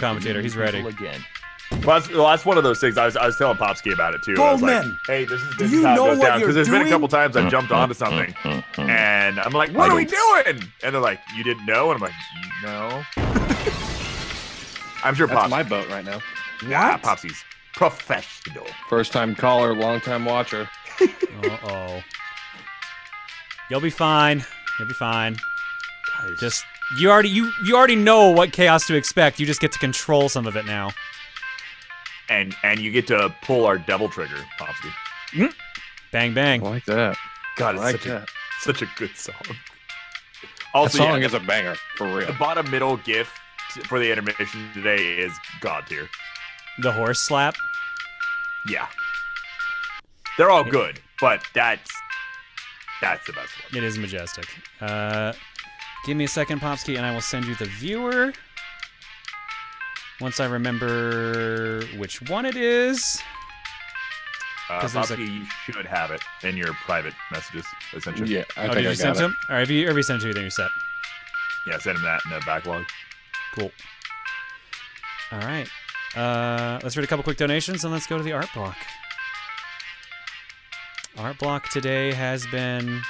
commentator. He's ready. Again. Well, that's one of those things. I was telling Popsky about it too. I was like, hey, this is how it goes down. Because there's been a couple times I've jumped onto something, and I'm like, what are we doing? And they're like, you didn't know? And I'm like, no. I'm sure That's Pops. my boat right now. Yeah, Popsy's professional. First time caller, long time watcher. Uh-oh. You'll be fine. You'll be fine. Just you already know what chaos to expect. You just get to control some of it now. And you get to pull our devil trigger, Popsky. Mm. Bang bang. I like that. God, it's such a good song. Also, that song is a banger, for real. The bottom middle gif for the intermission today is God tier. The horse slap? Yeah. They're all good, but that's the best one. It is majestic. Give me a second, Popsky, and I will send you the viewer. Once I remember which one it is. Popsky, you should have it in your private messages, essentially. Yeah, I think did you send it. him? All right, if you sent it to you, then you're set. Yeah, send him that in the backlog. Cool. All right. Let's read a couple quick donations, and let's go to the art block. Art block today has been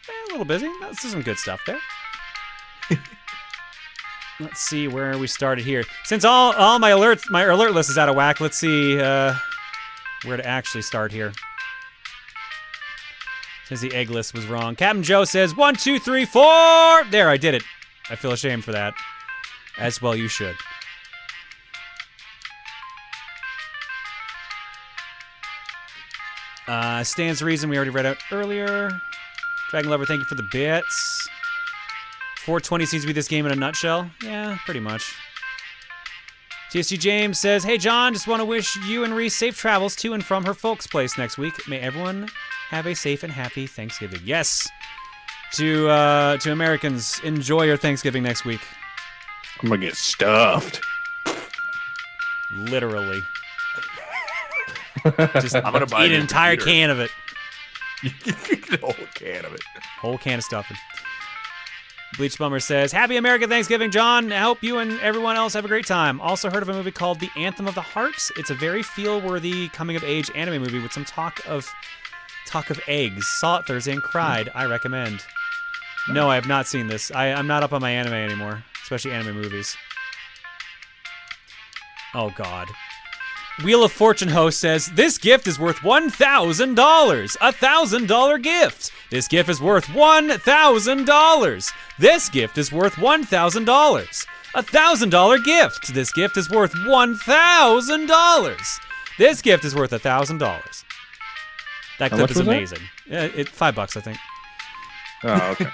a little busy. This is some good stuff there. Let's see where we started here. Since all my alert list is out of whack, let's see where to actually start here. Since the egg list was wrong. Captain Joe says 1, 2, 3, 4. There, I did it. I feel ashamed for that. As well you should. Stands to reason we already read out earlier. Dragon Lover, thank you for the bits. 420 seems to be this game in a nutshell. Yeah, pretty much. TSG James says, hey John, just want to wish you and Reese safe travels to and from her folks' place next week. May everyone have a safe and happy Thanksgiving. Yes. To Americans, enjoy your Thanksgiving next week. I'm gonna get stuffed. Literally. Just I'm gonna buy eat an entire can of it. The whole can of it. Whole can of stuffing. Bleach Bummer says, happy American Thanksgiving, John. I hope you and everyone else have a great time. Also heard of a movie called The Anthem of the Heart. It's a very feel-worthy coming-of-age anime movie with some talk of eggs. Saw it Thursday and cried. I recommend. No, I have not seen this. I'm not up on my anime anymore, especially anime movies. Oh, God. Wheel of Fortune host says, this gift is worth $1,000. $1,000 gift. This gift is worth $1,000. This gift is worth $1,000. $1,000 gift. This gift is worth $1,000. This gift is worth $1,000. That clip is amazing. $5, I think. Oh, okay.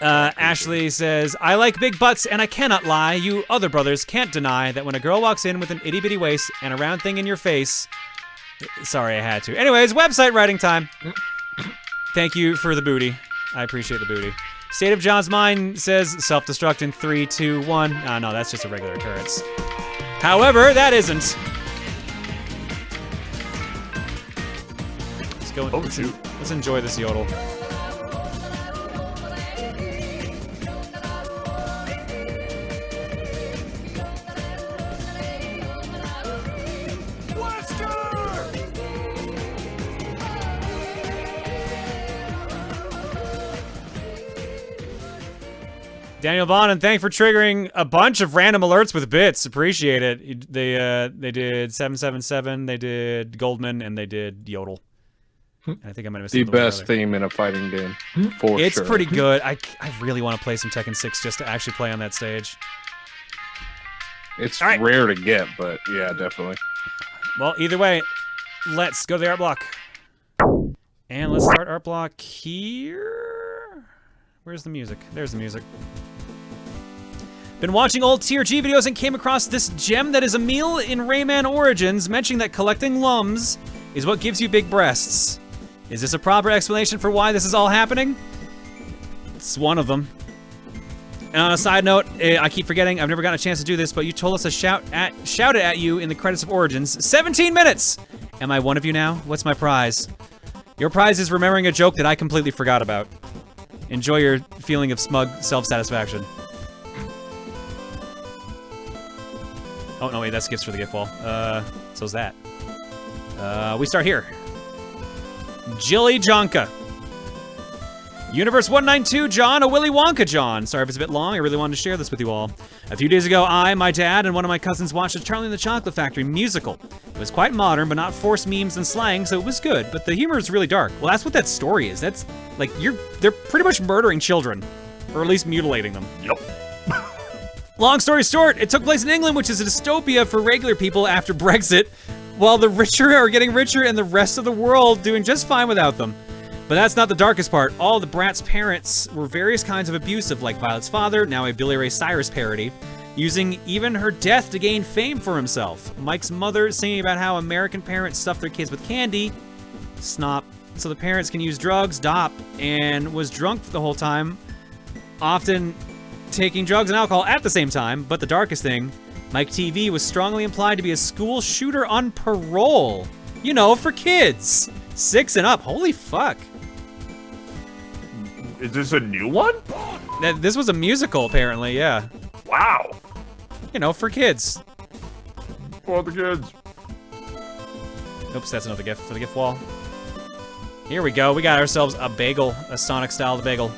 Ashley says, I like big butts and I cannot lie. You other brothers can't deny that when a girl walks in with an itty bitty waist and a round thing in your face. Sorry, I had to. Anyways, website writing time. Thank you for the booty. I appreciate the booty. State of John's Mind says self-destruct in 3, 2, 1. No, that's just a regular occurrence. However, that isn't. Let's go. Let's enjoy this yodel. Daniel Bonin, thank you for triggering a bunch of random alerts with bits. Appreciate it. They did 777, they did Goldman, and they did Yodel. I think I might have missed the best theme in a fighting game, for It's sure. pretty good. I really want to play some Tekken 6 just to actually play on that stage. It's rare to get, but yeah, definitely. Well, either way, let's go to the art block. And let's start art block here. Where's the music? There's the music. Been watching old TRG videos and came across this gem that is a meal in Rayman Origins, mentioning that collecting lums is what gives you big breasts. Is this a proper explanation for why this is all happening? It's one of them. And on a side note, I keep forgetting, I've never gotten a chance to do this, but you told us to shout it at you in the credits of Origins. 17 minutes! Am I one of you now? What's my prize? Your prize is remembering a joke that I completely forgot about. Enjoy your feeling of smug self-satisfaction. Oh, no, wait, that's gifts for the gift wall. So's that. We start here. Jilly Jonka. Universe 192, John, a Willy Wonka John. Sorry if it's a bit long, I really wanted to share this with you all. A few days ago, I, my dad, and one of my cousins watched a Charlie and the Chocolate Factory musical. It was quite modern, but not forced memes and slang, so it was good, but the humor is really dark. Well, that's what that story is. That's, like, they're pretty much murdering children, or at least mutilating them. Yep. Long story short, it took place in England, which is a dystopia for regular people after Brexit, while the richer are getting richer and the rest of the world doing just fine without them. But that's not the darkest part. All the brat's parents were various kinds of abusive, like Violet's father, now a Billy Ray Cyrus parody, using even her death to gain fame for himself. Mike's mother singing about how American parents stuff their kids with candy, snop, so the parents can use drugs, dop, and was drunk the whole time, often taking drugs and alcohol at the same time. But the darkest thing, Mike TV was strongly implied to be a school shooter on parole. You know, for kids. 6 and up. Holy fuck. Is this a new one? This was a musical, apparently, yeah. Wow. You know, for kids. For the kids. Oops, that's another gift for the gift wall. Here we go. We got ourselves a bagel, a Sonic-style bagel.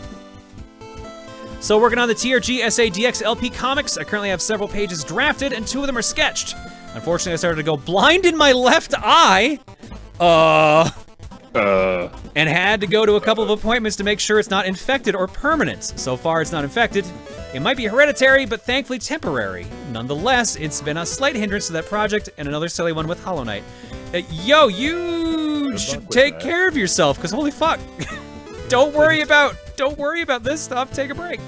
So working on the TRG SADX LP comics, I currently have several pages drafted, and 2 of them are sketched. Unfortunately, I started to go blind in my left eye. And had to go to a couple of appointments to make sure it's not infected or permanent. So far, it's not infected. It might be hereditary, but thankfully temporary. Nonetheless, it's been a slight hindrance to that project, and another silly one with Hollow Knight. Yo, you should take care of yourself, because holy fuck. Don't worry about this stuff. Take a break.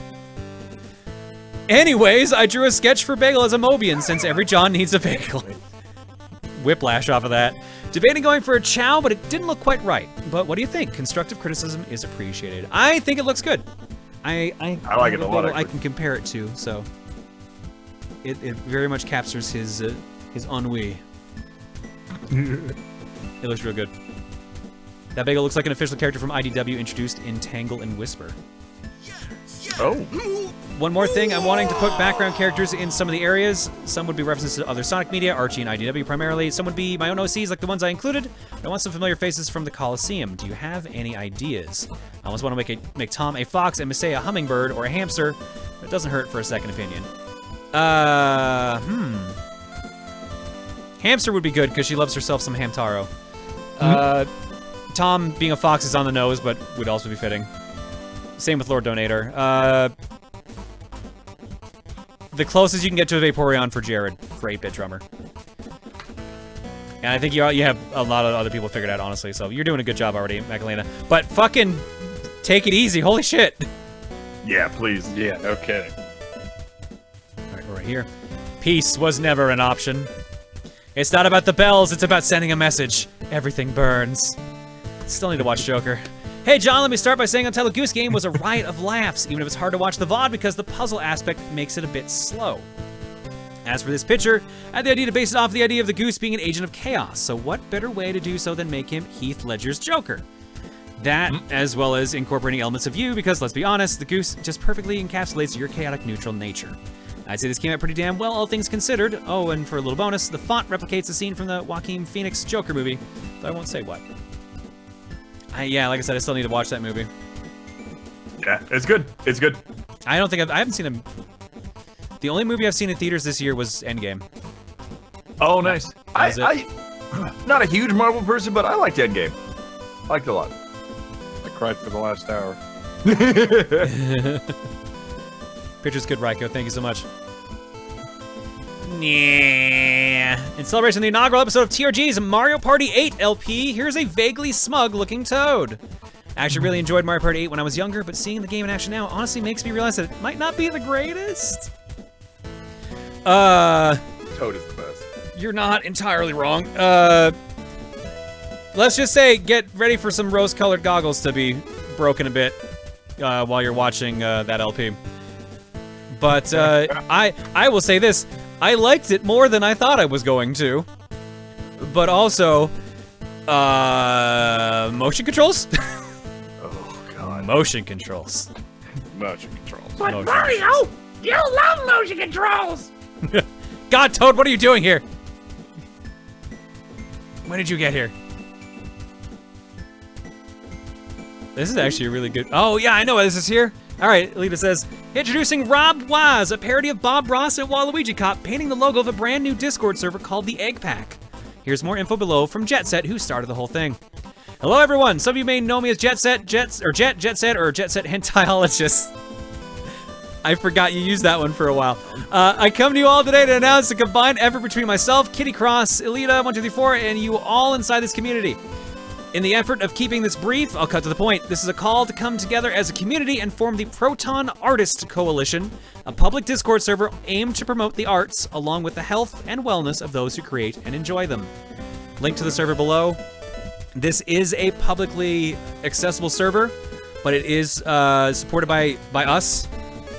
Anyways, I drew a sketch for Bagel as a Mobian, since every John needs a bagel. Whiplash off of that. Debating going for a Chow, but it didn't look quite right. But what do you think? Constructive criticism is appreciated. I think it looks good. I like it a lot. I can compare it to, so it very much captures his ennui. It looks real good. That Bagel looks like an official character from IDW introduced in Tangle and Whisper. Oh. One more thing, I'm wanting to put background characters in some of the areas. Some would be references to other Sonic media, Archie and IDW primarily. Some would be my own OCs like the ones I included. I want some familiar faces from the Coliseum. Do you have any ideas? I almost want to make Tom a fox and Missy a hummingbird or a hamster. It doesn't hurt for a second opinion. Hamster would be good because she loves herself some Hamtaro. Tom being a fox is on the nose, but would also be fitting. Same with Lord Donator. The closest you can get to a Vaporeon for Jared, for 8-bit drummer. And I think you have a lot of other people figured out, honestly, so you're doing a good job already, Magdalena. But fucking take it easy, holy shit. Yeah, please. Yeah, no kidding. All right, we're right here. Peace was never an option. It's not about the bells, it's about sending a message. Everything burns. Still need to watch Joker. Hey John, let me start by saying Untitled Goose Game was a riot of laughs, even if it's hard to watch the VOD because the puzzle aspect makes it a bit slow. As for this picture, I had the idea to base it off the idea of the goose being an agent of chaos, so what better way to do so than make him Heath Ledger's Joker? That, as well as incorporating elements of you, because let's be honest, the goose just perfectly encapsulates your chaotic neutral nature. I'd say this came out pretty damn well, all things considered. Oh, and for a little bonus, the font replicates the scene from the Joaquin Phoenix Joker movie, though I won't say what. Yeah, like I said, I still need to watch that movie. Yeah, it's good. It's good. I don't think I haven't seen him. The only movie I've seen in theaters this year was Endgame. Oh, nice. I not a huge Marvel person, but I liked Endgame. I liked it a lot. I cried for the last hour. Picture's good, Raiko. Thank you so much. Yeah. In celebration of the inaugural episode of TRG's Mario Party 8 LP, here's a vaguely smug-looking Toad. I actually really enjoyed Mario Party 8 when I was younger, but seeing the game in action now honestly makes me realize that it might not be the greatest. Toad is the best. You're not entirely wrong. Let's just say get ready for some rose-colored goggles to be broken a bit while you're watching that LP. But I will say this. I liked it more than I thought I was going to. But also, motion controls? Oh, God. Motion controls. Motion controls. But Mario, you love motion controls! God God, Toad, what are you doing here? When did you get here? This is actually a really good... Oh, yeah, I know why this is here. All right, Alita says, introducing Rob Waz, a parody of Bob Ross and Waluigi Cop, painting the logo of a brand new Discord server called the Egg Pack. Here's more info below from Jet Set, who started the whole thing. Hello, everyone. Some of you may know me as Jet Set Hentai-ologist. I forgot you used that one for a while. I come to you all today to announce a combined effort between myself, Kitty Cross, Elita1234, and you all inside this community. In the effort of keeping this brief, I'll cut to the point. This is a call to come together as a community and form the Proton Artist Coalition, a public Discord server aimed to promote the arts along with the health and wellness of those who create and enjoy them. Link to the server below. This is a publicly accessible server, but it is supported by us.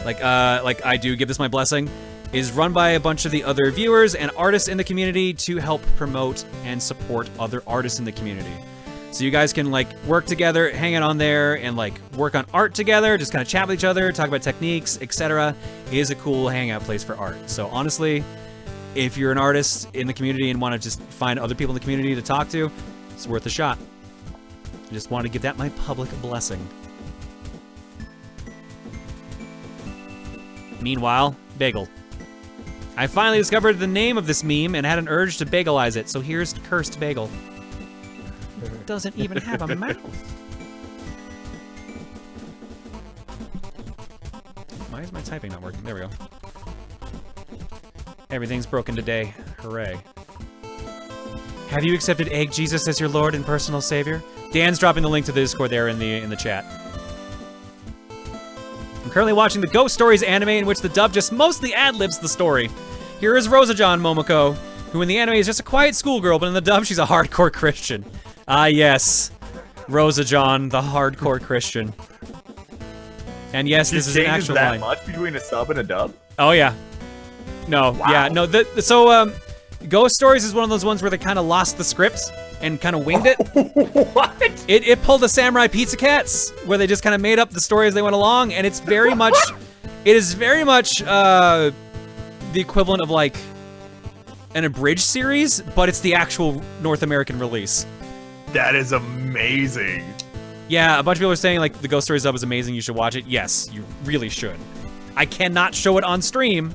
Like I do give this my blessing, is run by a bunch of the other viewers and artists in the community to help promote and support other artists in the community. So you guys can like work together, hang it on there, and like work on art together, just kind of chat with each other, talk about techniques, etc. It is a cool hangout place for art. So honestly, if you're an artist in the community and want to just find other people in the community to talk to, it's worth a shot. I just want to give that my public blessing. Meanwhile, Bagel. I finally discovered the name of this meme and had an urge to bagelize it, so here's Cursed Bagel. It doesn't even have a mouth. Why is my typing not working? There we go. Everything's broken today. Hooray. Have you accepted Egg Jesus as your Lord and personal Savior? Dan's dropping the link to the Discord there in the chat. I'm currently watching the Ghost Stories anime in which the dub just mostly ad-libs the story. Here is Rosa-John Momoko, who in the anime is just a quiet schoolgirl, but in the dub she's a hardcore Christian. Ah yes, Rosa-John, the hardcore Christian. And yes, this is an actual line. That much between a sub and a dub? Oh yeah. No, wow. Yeah, no, so Ghost Stories is one of those ones where they kind of lost the script and kind of winged it. What? It pulled a Samurai Pizza Cats, where they just kind of made up the story as they went along, and it's very much, it is very much the equivalent of like an abridged series, but it's the actual North American release. That is amazing. Yeah, a bunch of people are saying like the Ghost Stories dub is amazing, you should watch it. Yes, you really should. I cannot show it on stream,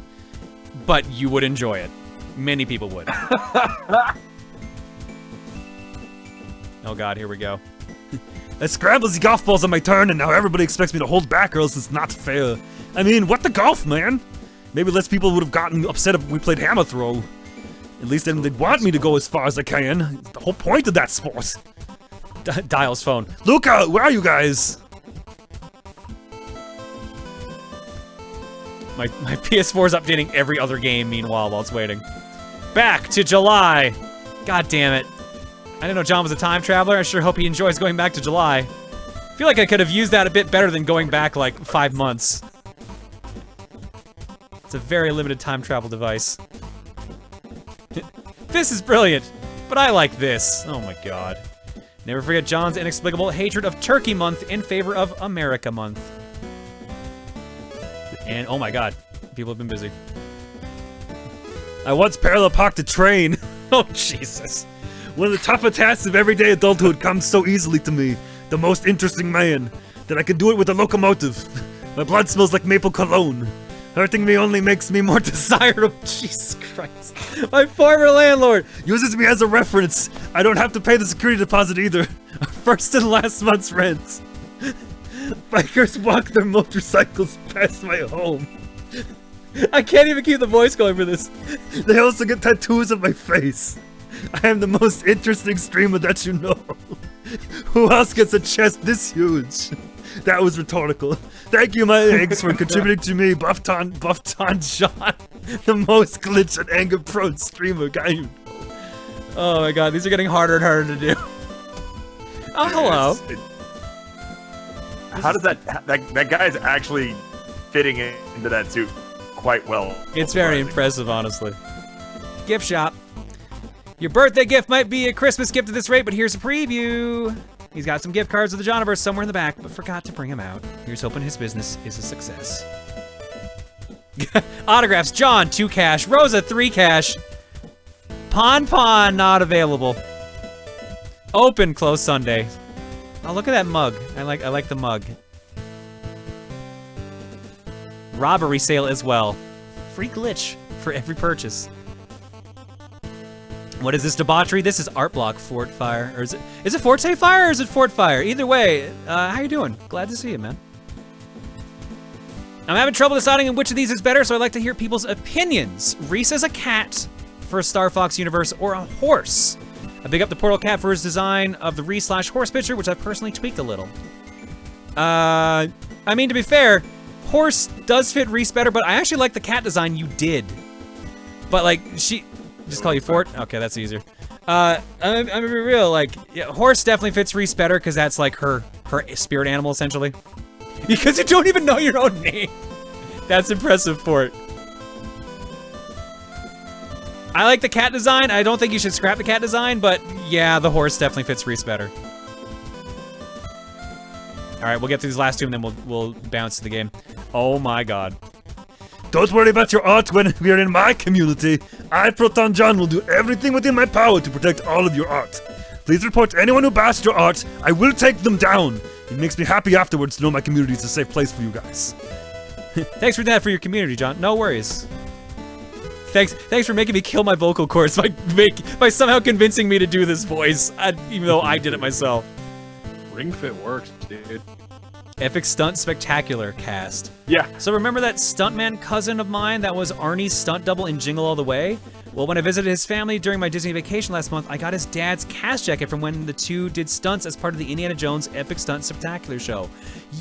but you would enjoy it. Many people would. Oh god, here we go. I scrambled the golf balls on my turn, and now everybody expects me to hold back, or else it's not fair. I mean, what the golf, man? Maybe less people would have gotten upset if we played hammer throw. At least then they'd want me to go as far as I can. It's the whole point of that sport. Dial's phone. Luca, where are you guys? My PS4 is updating every other game, meanwhile, while it's waiting. Back to July. God damn it. I didn't know John was a time traveler. I sure hope he enjoys going back to July. I feel like I could have used that a bit better than going back like 5 months. It's a very limited time travel device. This is brilliant, but I like this. Oh my god. Never forget John's inexplicable hatred of Turkey Month in favor of America Month. And oh my god, people have been busy. I once parallel parked a train. Oh Jesus. One of the tougher tasks of everyday adulthood comes so easily to me, the most interesting man, that I can do it with a locomotive. My blood smells like maple cologne. Hurting me only makes me more desirable. Jesus Christ. My former landlord uses me as a reference. I don't have to pay the security deposit either. First and last month's rent. Bikers walk their motorcycles past my home. I can't even keep the voice going for this. They also get tattoos of my face. I am the most interesting streamer that you know. Who else gets a chest this huge? That was rhetorical. Thank you, my eggs, for contributing to me, Buffton John, the most glitch and anger-prone streamer guy you know. Oh my god, these are getting harder and harder to do. Oh, hello. How does that guy's actually fitting into that suit quite well? It's very impressive, honestly. Gift shop. Your birthday gift might be a Christmas gift at this rate, but here's a preview. He's got some gift cards of the Johniverse somewhere in the back, but forgot to bring them out. Here's hoping his business is a success. Autographs, John, 2 cash. Rosa, 3 cash. Pon, not available. Open, close Sunday. Oh, look at that mug. I like the mug. Robbery sale as well. Free glitch for every purchase. What is this debauchery? This is Art Block Fort Fire. Or is it Forte Fire or is it Fort Fire? Either way, how you doing? Glad to see you, man. I'm having trouble deciding on which of these is better, so I'd like to hear people's opinions. Reese as a cat for Star Fox universe or a horse. I big up the Portal Cat for his design of the Reese/horse picture, which I've personally tweaked a little. I mean, to be fair, horse does fit Reese better, but I actually like the cat design you did. But like, just call you Fort? Okay, that's easier. I'm gonna be real, like, yeah, horse definitely fits Reese better because that's like her spirit animal, essentially. Because you don't even know your own name. That's impressive, Fort. I like the cat design. I don't think you should scrap the cat design, but yeah, the horse definitely fits Reese better. All right, we'll get through these last two and then we'll bounce to the game. Oh my god. Don't worry about your art when we are in my community. I, Proton John, will do everything within my power to protect all of your art. Please report anyone who bashed your art. I will take them down. It makes me happy afterwards to know my community is a safe place for you guys. Thanks for that for your community, John. No worries. Thanks for making me kill my vocal cords by somehow convincing me to do this voice, even though I did it myself. Ring fit works, dude. Epic Stunt Spectacular cast. Yeah. So remember that stuntman cousin of mine that was Arnie's stunt double in Jingle All the Way? Well, when I visited his family during my Disney vacation last month, I got his dad's cast jacket from when the two did stunts as part of the Indiana Jones Epic Stunt Spectacular show.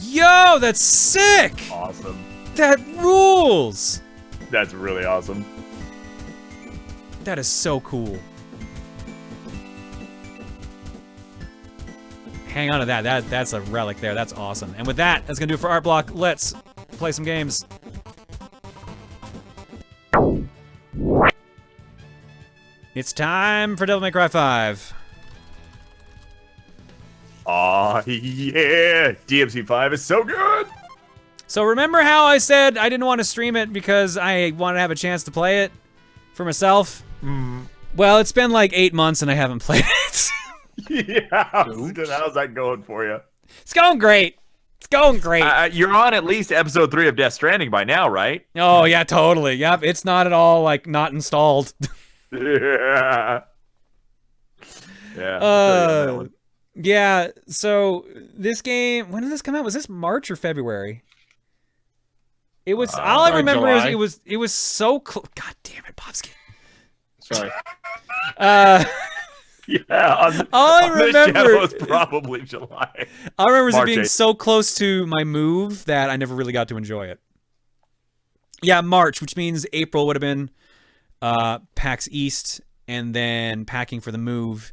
Yo, that's sick! Awesome. That rules! That's really awesome. That is so cool. Hang on to that. That's a relic there. That's awesome. And with that, that's gonna do it for Art Block. Let's play some games. It's time for Devil May Cry 5. Aw, yeah! DMC5 is so good! So remember how I said I didn't want to stream it because I wanted to have a chance to play it for myself? Well, it's been like 8 months and I haven't played it. Yeah, how's that going for you? It's going great. It's going great. You're on at least episode 3 of Death Stranding by now, right? Oh, yeah, totally. Yep, it's not at all, like, not installed. Yeah. Yeah. Yeah, so this game, when did this come out? Was this March or February? It was, all I remember is it was so close. God damn it, Popskin. Sorry. Yeah, all I remember was probably July. All I remember is it being 8th. so close to my move that I never really got to enjoy it. Yeah, March, which means April would have been PAX East, and then packing for the move,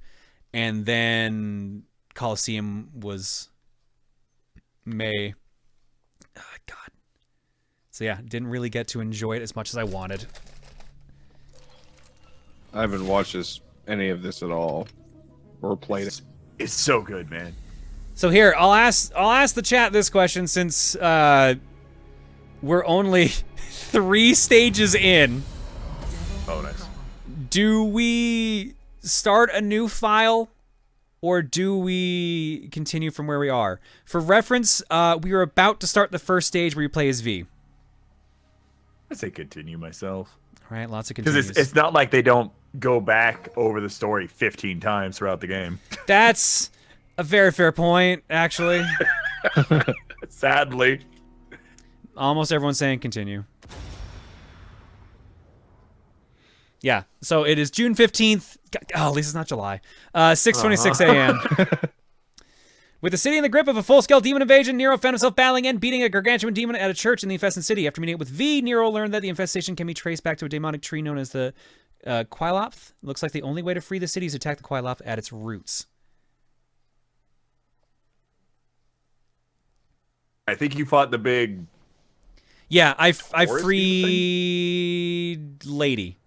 and then Coliseum was May. Oh, God. So yeah, didn't really get to enjoy it as much as I wanted. I haven't watched any of this at all, or played it. It's so good, man. So here, I'll ask the chat this question since we're only 3 stages in. Oh, nice. Do we start a new file, or do we continue from where we are? For reference, we are about to start the first stage where you play as V. I say continue myself. All right, lots of continues. Because it's not like they don't go back over the story 15 times throughout the game. That's a very fair point, actually. Sadly. Almost everyone's saying continue. Yeah, so it is June 15th. Oh, at least it's not July. 6:26 a.m. With the city in the grip of a full-scale demon invasion, Nero found himself battling and beating a gargantuan demon at a church in the infested city. After meeting up with V, Nero learned that the infestation can be traced back to a demonic tree known as the Quiloph. Looks like the only way to free the city is to attack the Quiloph at its roots. I think you fought the big... Yeah, I freed Lady.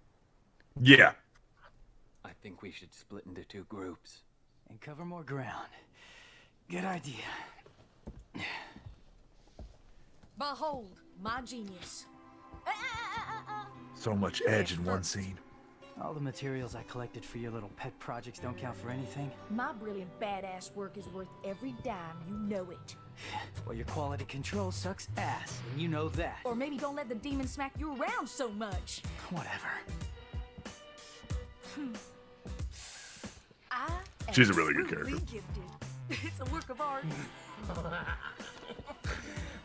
Yeah. I think we should split into 2 groups and cover more ground. Good idea. Behold, my genius. So much edge in one scene. All the materials I collected for your little pet projects don't count for anything. My brilliant badass work is worth every dime, you know it. Well, your quality control sucks ass, and you know that. Or maybe don't let the demon smack you around so much. Whatever. She's a really good character. Gifted. It's a work of art.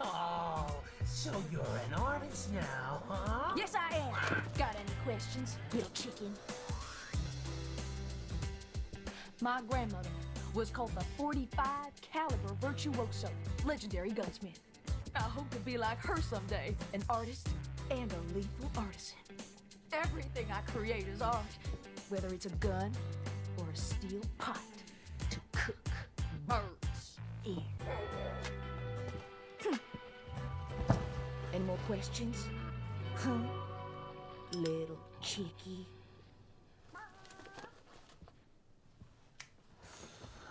Oh, so you're an artist now, huh? Yes, I am. Got any questions, little chicken? My grandmother was called the 45 caliber virtuoso, legendary gunsmith. I hope to be like her someday, an artist and a lethal artisan. Everything I create is art, whether it's a gun or a steel pot to cook birds in. Any more questions? Huh? Little chickie.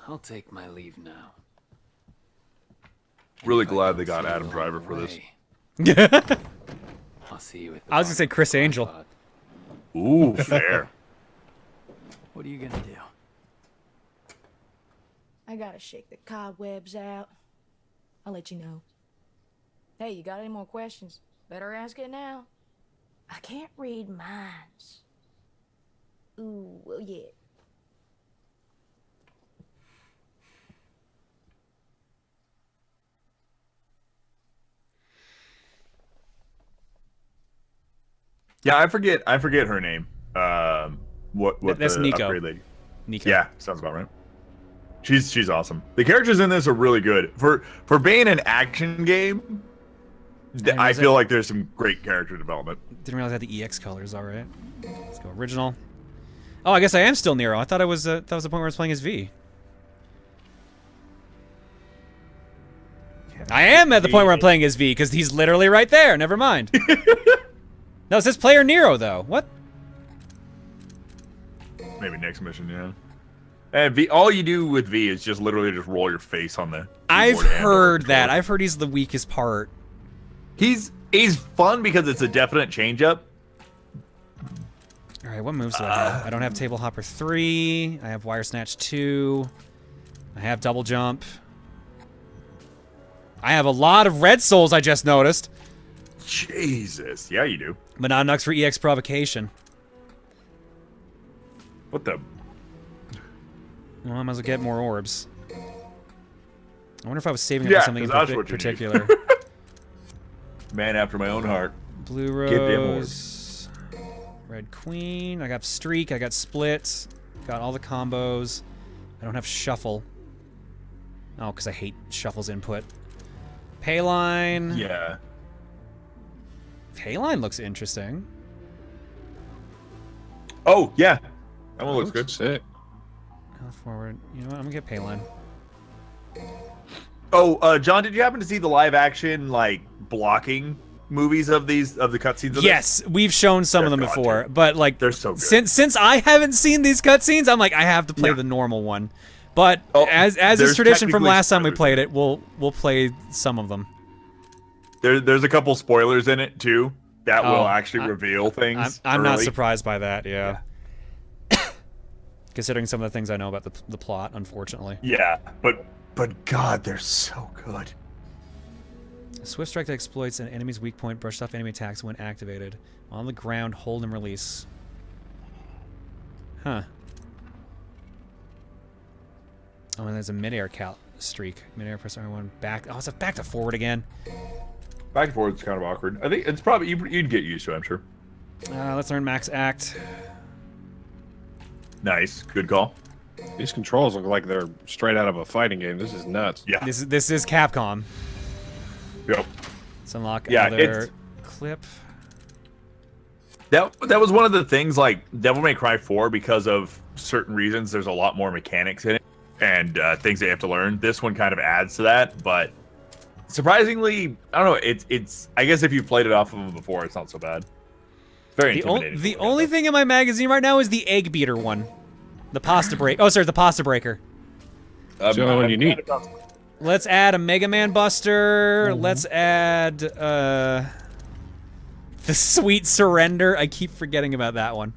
I'll take my leave now. Really glad they got Adam Driver for this. I'll see you at I was gonna say Chris Angel. Ooh, fair. What are you gonna do? I gotta shake the cobwebs out. I'll let you know. Hey, you got any more questions? Better ask it now. I can't read minds. Ooh, well, yeah. Yeah, I forget her name. What That's the Nico. upgrade lady? Nico. Yeah, sounds about right. She's awesome. The characters in this are really good. For being an action game, I feel like there's some great character development. Didn't realize I had the EX colors. All right. Let's go original. Oh, I guess I am still Nero. I thought I was. That was the point where I was playing as V. I am at the point where I'm playing as V because he's literally right there. Never mind. No, it says player Nero though. What? Maybe next mission, yeah. And V, all you do with V is just literally just roll your face on the. I've keyboard and heard or that. controller. I've heard he's the weakest part. He's fun because it's a definite change up. All right, what moves do I have? I don't have Table Hopper 3. I have Wire Snatch 2. I have Double Jump. I have a lot of Red Souls, I just noticed. Jesus, yeah, you do. But not enough for EX Provocation. What the? Well, I might as well get more orbs. I wonder if I was saving up for something in 'cause that's what you need. particular. Man after my own heart. Blue Get them Rose. Red Queen. I got Streak. I got Split. Got all the combos. I don't have Shuffle. Oh, because I hate Shuffle's input. Payline. Yeah. Payline looks interesting. Oh, yeah. That one looks good. Sick. Health forward. You know what? I'm gonna get Payline. Oh, John, did you happen to see the live action like blocking movies of the cutscenes? Yes, we've shown some of them before, but like they're so good. Since I haven't seen these cutscenes, I'm like I have to play the normal one. But as is tradition from last time we played it, we'll play some of them. There's a couple spoilers in it too that will actually reveal things. I'm not surprised by that. Yeah. Considering some of the things I know about the plot, unfortunately. Yeah, but God, they're so good. A swift strike that exploits an enemy's weak point, brushes off enemy attacks when activated. On the ground, hold and release. Huh. Oh, and there's a midair streak. Midair press R1 back. Oh, it's a back to forward again. Back and forth is kind of awkward. I think it's probably you'd get used to it, I'm sure. Let's learn Max Act. Nice, good call. These controls look like they're straight out of a fighting game. This is nuts. Yeah. This is Capcom. Yep. Let's unlock Yeah, another clip. That was one of the things like Devil May Cry 4 because of certain reasons. There's a lot more mechanics in it and things that you have to learn. This one kind of adds to that, but surprisingly, I don't know. It's I guess if you've played it off of them before, it's not so bad. It's very intimidating. The only thing in my magazine right now is the egg beater one, the pasta break. Oh, sorry, the pasta breaker. That's the only one you need. Let's add a Mega Man Buster. Let's add The sweet surrender. I keep forgetting about that one.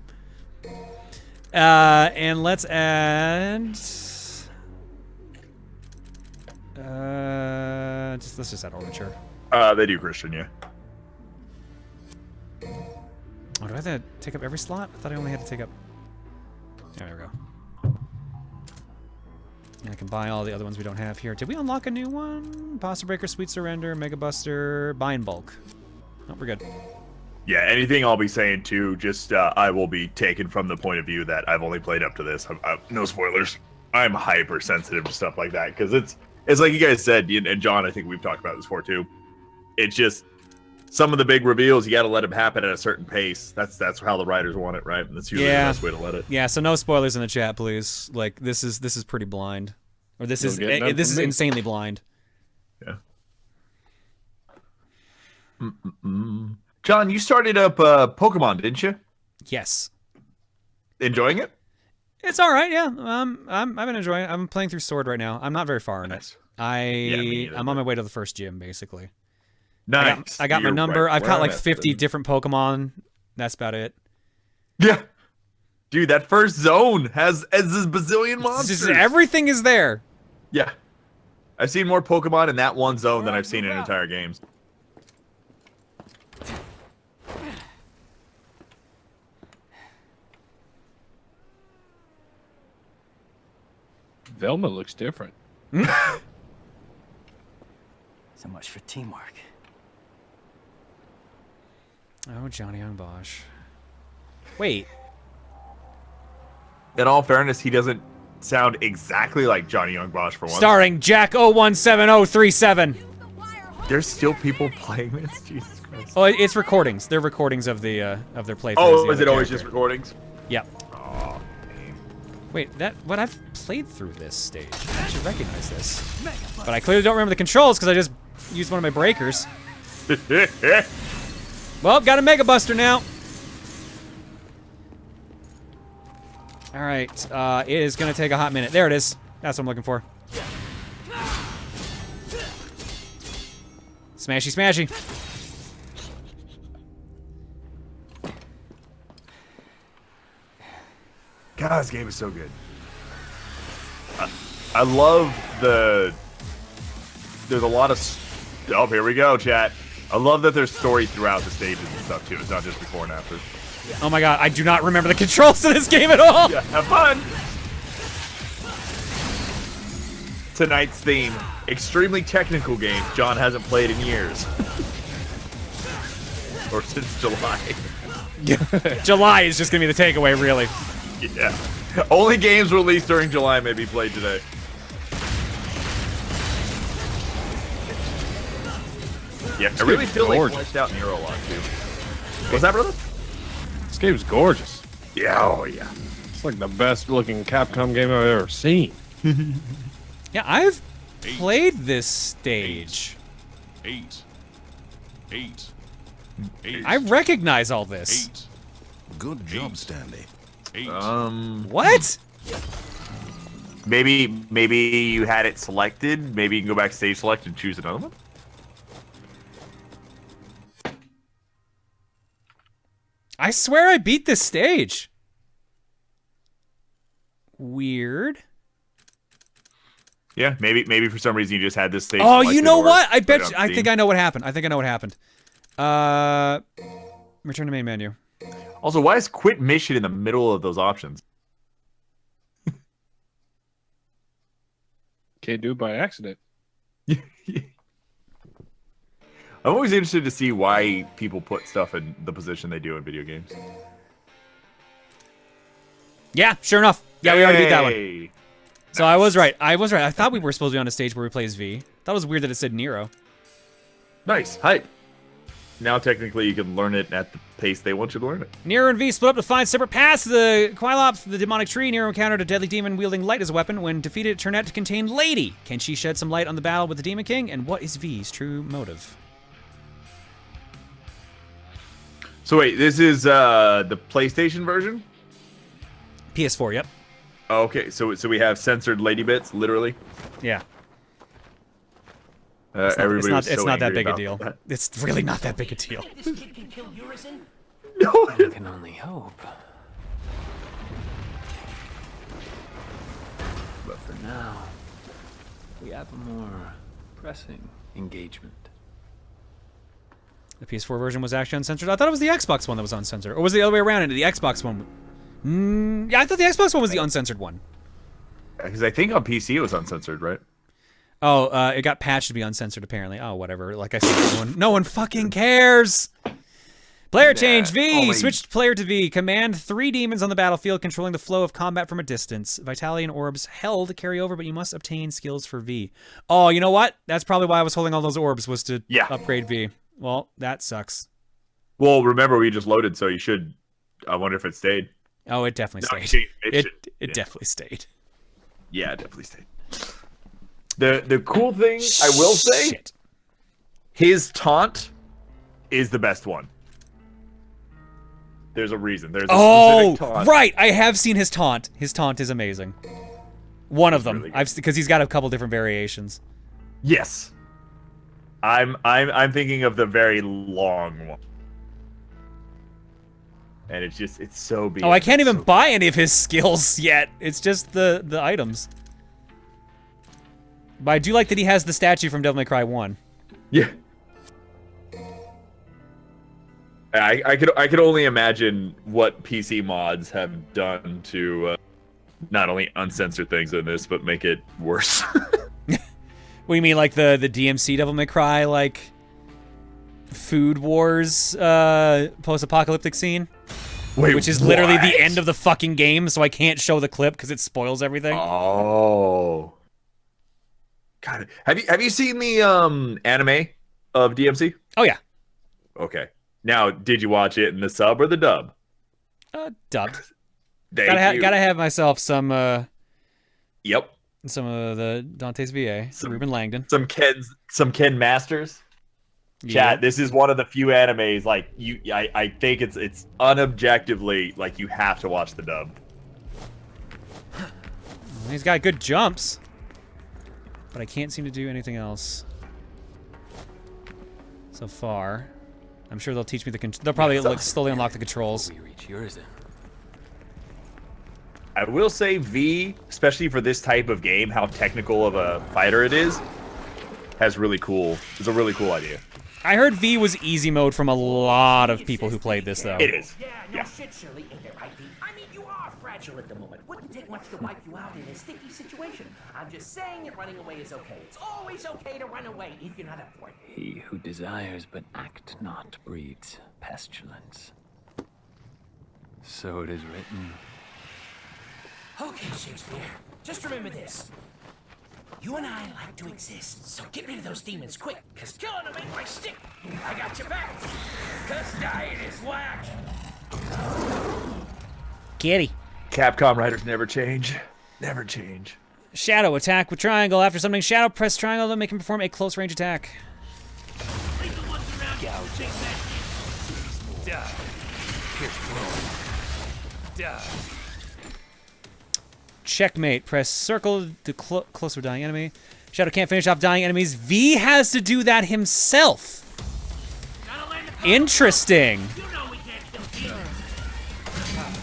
And let's add... let's just add Overture. They do Christian, yeah. Oh, do I have to take up every slot? I thought I only had to take up... There we go. And I can buy all the other ones we don't have here. Did we unlock a new one? Posture Breaker, Sweet Surrender, Mega Buster, Buy in Bulk. Oh, we're good. Yeah, anything I'll be saying too, just I will be taken from the point of view that I've only played up to this. No spoilers. I'm hypersensitive to stuff like that because it's like you guys said, and John, I think we've talked about this before too. It's just some of the big reveals you got to let them happen at a certain pace. That's how the writers want it, right? And that's usually the best way to let it. Yeah. So no spoilers in the chat, please. Like this is pretty blind, or this is insanely blind. Yeah. John, you started up Pokemon, didn't you? Yes. Enjoying it? It's all right. Yeah. I've been enjoying it. I'm playing through Sword right now. I'm not very far in it. I'm on my way to the first gym, basically. Nice. I got my number. Right. I've caught like 50 different Pokemon. That's about it. Yeah. Dude, that first zone has this bazillion monsters. Everything is there. Yeah. I've seen more Pokemon in that one zone than I've seen in entire games. Velma looks different. So much for teamwork. Oh, Johnny Young Bosch. Wait. In all fairness, he doesn't sound exactly like Johnny Young Bosch for once. Starring Jack 017037. There's still people playing this? Jesus Christ. Oh, it's recordings. They're recordings of their playthroughs. Oh, is it always just recordings? Yep. Oh, wait, I've played through this stage. I should recognize this. But I clearly don't remember the controls because I just used one of my breakers. Well, got a Mega Buster now. All right, it is gonna take a hot minute. There it is. That's what I'm looking for. Smashy, smashy. God, this game is so good. I love there's a lot of, oh, here we go, chat. I love that there's story throughout the stages and stuff, too. It's not just before and after. Oh my god, I do not remember the controls to this game at all! Yeah, have fun! Tonight's theme, extremely technical games John hasn't played in years. Or since July. July is just gonna be the takeaway, really. Yeah. Only games released during July may be played today. Yeah, I really feel like fleshed out Nero a lot, too. What's that, brother? This game's gorgeous. Yeah, oh yeah. It's like the best looking Capcom game I've ever seen. Yeah, I've played this stage. Eight. I recognize all this. Good job, Stanley. What? Maybe you had it selected. Maybe you can go back to stage select and choose another one. I swear I beat this stage. Weird. Yeah, maybe for some reason you just had this stage. Oh, you know what? I bet. I Steam. think I know what happened. Return to main menu. Also, why is quit mission in the middle of those options? Can't do it by accident. I'm always interested to see why people put stuff in the position they do in video games. Yeah, sure enough. Yeah, we already beat that one. Hey. So I was right. I thought we were supposed to be on a stage where we play as V. That was weird that it said Nero. Nice. Hype. Now technically you can learn it at the pace they want you to learn it. Nero and V split up to find separate paths to the Quailops, the demonic tree. Nero encountered a deadly demon wielding light as a weapon. When defeated, it turned out to contain Lady. Can she shed some light on the battle with the Demon King? And what is V's true motive? So wait, this is the PlayStation version? PS4, yep. Oh, okay, so we have censored lady bits, literally. Yeah. Everybody was so it's not that angry big a about deal. that. It's really not that big a deal. This kid can kill Urizen? One can only hope. But for now, we have a more pressing engagement. The PS4 version was actually uncensored. I thought it was the Xbox one that was uncensored, or was it the other way around? And the Xbox one. Yeah, I thought the Xbox one was the uncensored one. Because I think on PC it was uncensored, right? Oh, it got patched to be uncensored apparently. Oh, whatever. Like I said, no one fucking cares. Player change V. Switched player to V. Command 3 demons on the battlefield, controlling the flow of combat from a distance. Vitality and orbs held carry over, but you must obtain skills for V. Oh, you know what? That's probably why I was holding all those orbs, was to upgrade V. Well, that sucks. Well, remember we just loaded, so you should. I wonder if it stayed. Oh, it definitely stayed. It definitely stayed. Yeah, it definitely stayed. The cool thing I will say, his taunt is the best one. There's a reason. There's a specific taunt. Right. I have seen his taunt. His taunt is amazing. One of them. Really, because he's got a couple different variations. Yes. I'm thinking of the very long one. And it's so big. Oh, I can't even buy any of his skills yet. It's just the items. But I do like that he has the statue from Devil May Cry 1. Yeah. I could only imagine what PC mods have done to not only uncensor things in this, but make it worse. What do you mean, like the DMC Devil May Cry, like Food Wars post-apocalyptic scene? Wait, which is literally the end of the fucking game, so I can't show the clip because it spoils everything. Oh. God, have you seen the anime of DMC? Oh yeah. Okay. Now, did you watch it in the sub or the dub? Dubbed. Gotta have myself some. Yep. Some of the Dante's VA. Ruben Langdon. Some Ken Masters. Chat. This is one of the few animes like I think it's unobjectively like you have to watch the dub. He's got good jumps, but I can't seem to do anything else so far. I'm sure they'll teach me they'll probably slowly unlock the controls. We reach Urizen. I will say V, especially for this type of game, how technical of a fighter it is, it's a really cool idea. I heard V was easy mode from a lot of people who played this, though. It is. Yeah, no shit, Shirley, ain't it right, V? I mean, you are fragile at the moment. Wouldn't take much to wipe you out in a sticky situation. I'm just saying that running away is okay. It's always okay to run away if you're not up for it. He who desires but act not breeds pestilence. So it is written. Okay, Shakespeare, just remember this. You and I like to exist, so get rid of those demons quick, because killing them ain't my stick. I got your back, because dying is whack. Kitty. Capcom writers never change. Never change. Shadow attack with triangle. After summoning Shadow, press triangle to make him perform a close range attack. Checkmate. Press circle to close to a dying enemy. Shadow can't finish off dying enemies. V has to do that himself. Interesting.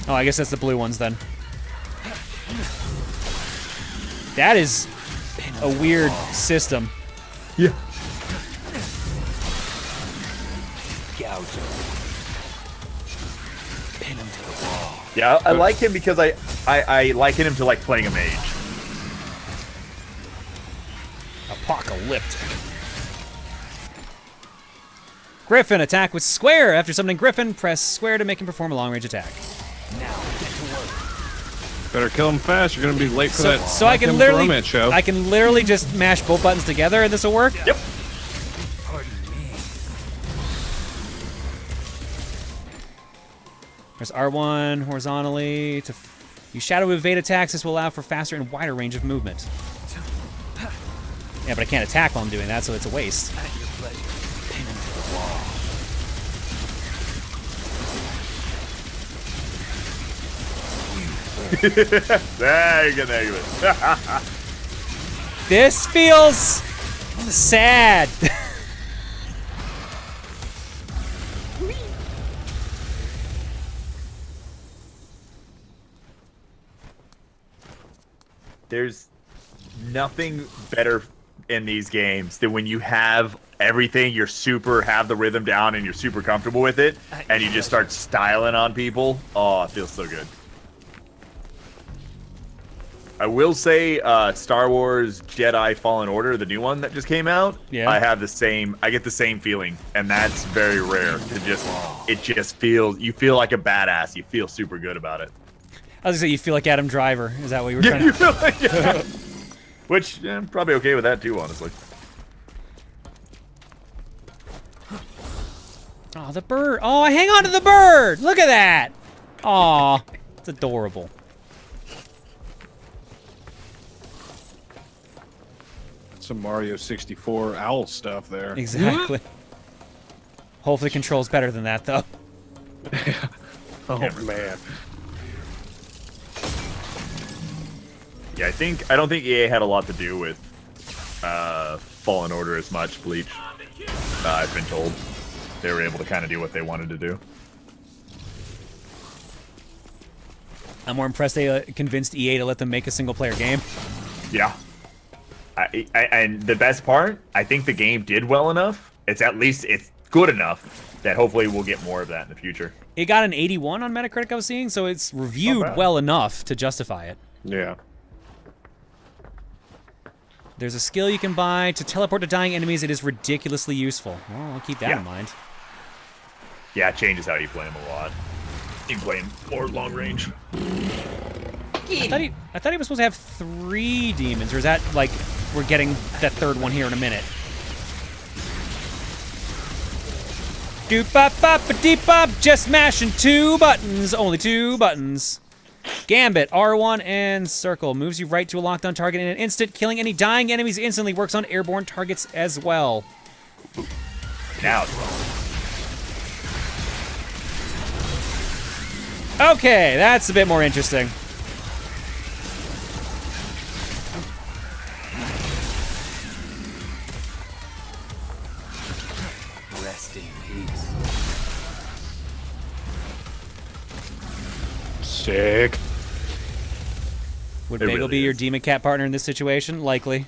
Oh, I guess that's the blue ones then. That is a weird system. Yeah. Yeah, I like him because I liken him to like playing a mage. Apocalyptic. Griffin attack with square. After summoning Griffin, press square to make him perform a long range attack. Now get to work. Better kill him fast. You're gonna be late for that. So I can literally just mash both buttons together and this will work. Yep. Press R1 horizontally to use shadow evade attacks. This will allow for faster and wider range of movement. Yeah, but I can't attack while I'm doing that, so it's a waste. At your pleasure. Pin him to the wall. There you go. This feels Sad. There's nothing better in these games than when you have everything, have the rhythm down, and you're super comfortable with it, and you just start styling on people. Oh, it feels so good. I will say, Star Wars Jedi Fallen Order, the new one that just came out. Yeah. I get the same feeling, and that's very rare. You feel like a badass. You feel super good about it. I was gonna say, you feel like Adam Driver. Is that what you were Yeah, trying you to... feel like, yeah. Which, yeah, I'm probably okay with that too, honestly. Oh, the bird. Oh, I hang on to the bird. Look at that. Aw, it's adorable. Some Mario 64 owl stuff there. Exactly. Hopefully controls better than that, though. Oh, man. Yeah, I don't think EA had a lot to do with Fallen Order as much, Bleach. I've been told. They were able to kind of do what they wanted to do. I'm more impressed they convinced EA to let them make a single-player game. Yeah. And the best part, I think the game did well enough. It's good enough that hopefully we'll get more of that in the future. It got an 81 on Metacritic, I was seeing, so it's reviewed well enough to justify it. Yeah. There's a skill you can buy to teleport to dying enemies. It is ridiculously useful. Well, I'll keep that in mind. Yeah, it changes how you play him a lot. You can play him more long range. I thought he was supposed to have 3 demons, or is that like we're getting that third one here in a minute? Doop bop bop a deep bop, just mashing 2 buttons, only 2 buttons. Gambit, R1 and circle moves you right to a lockdown target in an instant. Killing any dying enemies instantly works on airborne targets as well. Now it's wrong. Okay, that's a bit more interesting. Rest in peace. Sick. Would It Bagel really be your is. demon cat partner in this situation? Likely.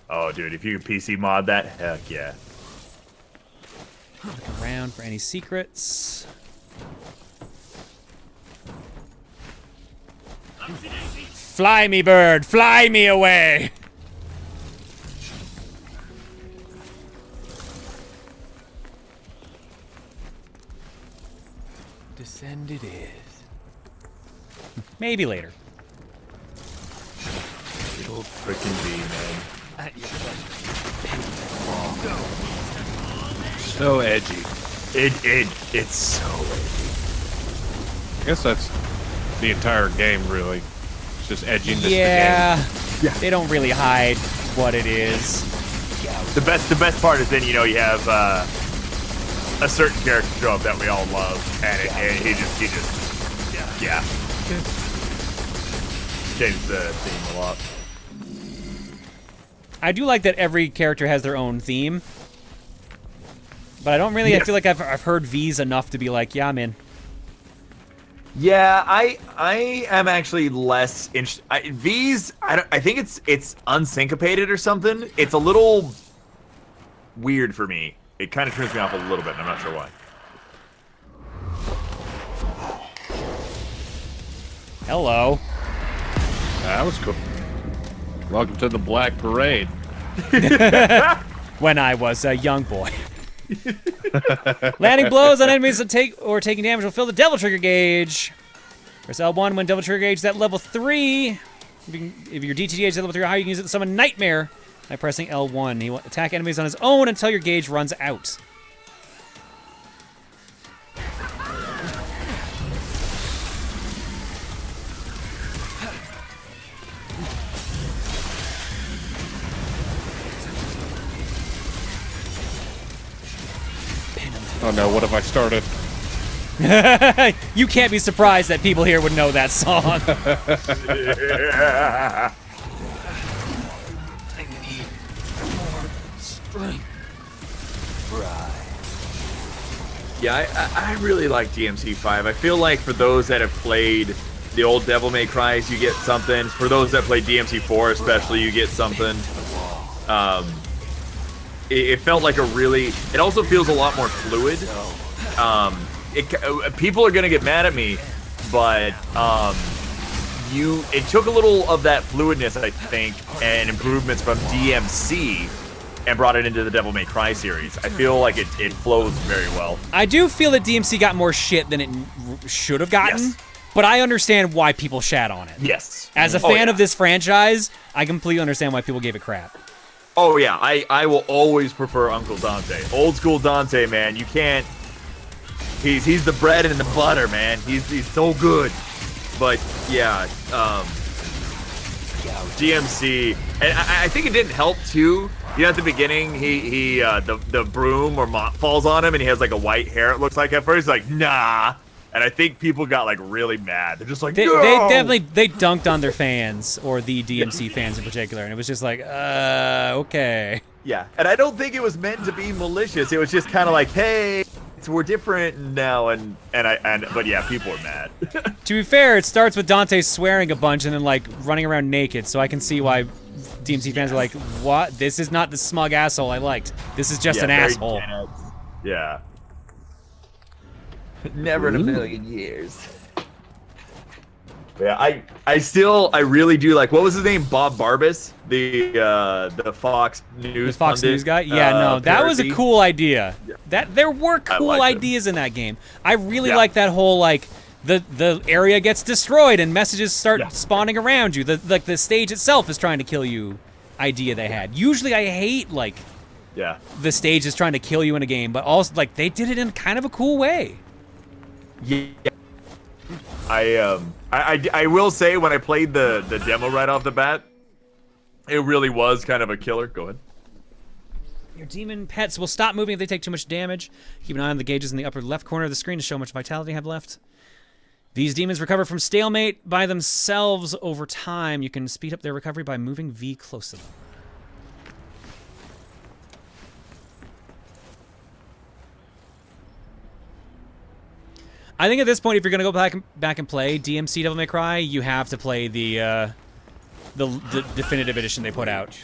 Oh, dude, if you could PC mod that, heck yeah. Look around for any secrets. Fly me, bird! Fly me away! Descend it is. Maybe later. It'll freaking be, man. At your pleasure. So edgy. It's so edgy. I guess that's the entire game, really. It's just edginess to Yeah. Yeah. They don't really hide what it is. The best part is then you have a certain character show up that we all love, and he just yeah. Changed the theme a lot. I do like that every character has their own theme. But I don't really, I feel like I've heard V's enough to be like, yeah, I'm in. Yeah, I am actually less interested. V's, I think it's unsyncopated or something. It's a little weird for me. It kind of turns me off a little bit, and I'm not sure why. Hello. That was cool. Welcome to the Black Parade. When I was a young boy. Landing blows on enemies that taking damage will fill the Devil Trigger gauge. Press L1 when Devil Trigger gauge is at level 3. If your DTGH is at level 3 or higher, you can use it to summon Nightmare by pressing L1. He will attack enemies on his own until your gauge runs out. Oh no, what have I started? You can't be surprised that people here would know that song. Yeah. Yeah, I really like DMC 5. I feel like for those that have played the old Devil May Cry's, you get something. For those that play DMC 4 especially, you get something. It felt like a really... It also feels a lot more fluid. People are going to get mad at me, but it took a little of that fluidness, I think, and improvements from DMC and brought it into the Devil May Cry series. I feel like it flows very well. I do feel that DMC got more shit than it should have gotten, Yes. but I understand why people shat on it. Yes. As a fan of this franchise, I completely understand why people gave it crap. Oh yeah, I will always prefer Uncle Dante. Old school Dante, man. You can't... He's the bread and the butter, man. He's so good. But yeah, DMC, and I think it didn't help too. You know, at the beginning, the broom or mop falls on him, and he has like a white hair. It looks like at first, he's like nah, and I think people got like really mad. They're just like, They no! definitely dunked on their fans, or the DMC fans in particular, and it was just like, okay. Yeah, and I don't think it was meant to be malicious. It was just kind of like, hey, we're different now, but yeah, people are mad. To be fair, it starts with Dante swearing a bunch and then like running around naked, so I can see why DMC fans are like, what? This is not the smug asshole I liked. This is just an very asshole. dense. Yeah. Never in a million years. Yeah, I really do like, what was his name? Bob Barbas, the Fox News. The Fox pundit, News guy? Yeah, no, that was a parody. cool idea. Yeah. There were cool ideas in that game. I really like that whole like the area gets destroyed and messages start spawning around you. The stage itself is trying to kill you idea they had. Usually I hate like the stage is trying to kill you in a game, but also like they did it in kind of a cool way. Yeah. I will say when I played the demo right off the bat, it really was kind of a killer. Go ahead. Your demon pets will stop moving if they take too much damage. Keep an eye on the gauges in the upper left corner of the screen to show how much vitality you have left. These demons recover from stalemate by themselves over time. You can speed up their recovery by moving V close to them. I think at this point, if you're gonna go back and play DMC Devil May Cry, you have to play the definitive edition they put out,